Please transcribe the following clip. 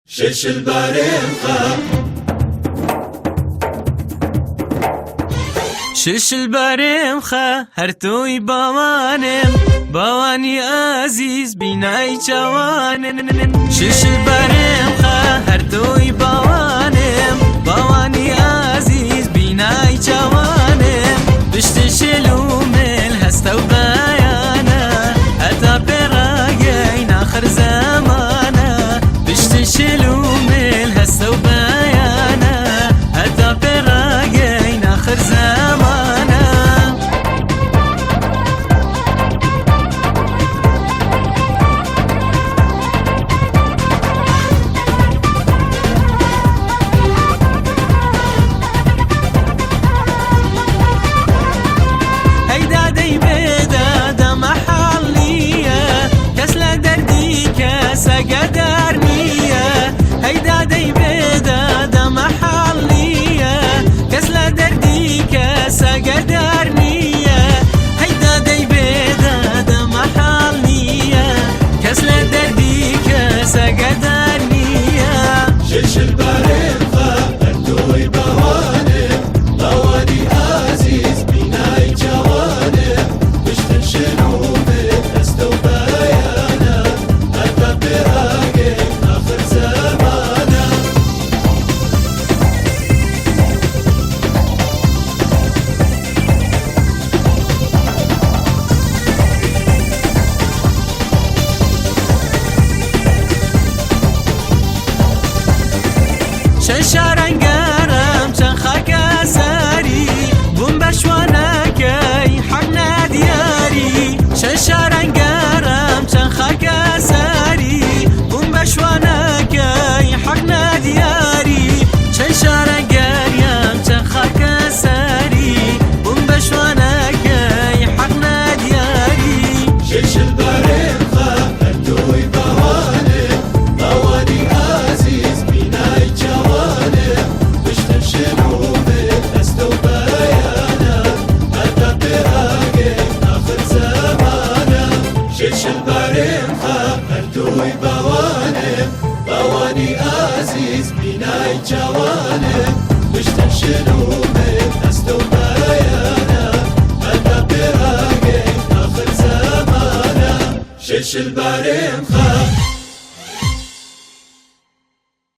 شش البارين خا شش البارين خا هرتوي باوانم باواني عزيز بيناي جوانم شش البارين خا هرتوي باوانم باواني عزيز بيناي جوانم بشتشلو مل هستا وبيانا هتا براجين آخر زمانا بشتشلو مل هستا وبيانا هتا براجين آخر زمانا شش البارين خا هرتوي باوانم باواني عزيز بيناي جوانم بشتشلو من هستا وبيانا هتا براجين آخر زمانا ششارن گرم چن خاک سری بوم بشوانکی حق ندیاری ششارن گرم چن خاک سری بوم بشوانکی حق ندیاری ششارن گرم چن خاک سری بوم بشوانکی حق ندیاری شش البارين خا هرتوي باوانم باواني عزيز بيناي جوانم بشتشلو من هستا وبيانا هتا براجين آخر زمانا شش البارين خا هرتوي باوانم باواني عزيز بيناي جوانم بشتشلو من هستا وبيانا هتا براجين آخر زمانا شش البارين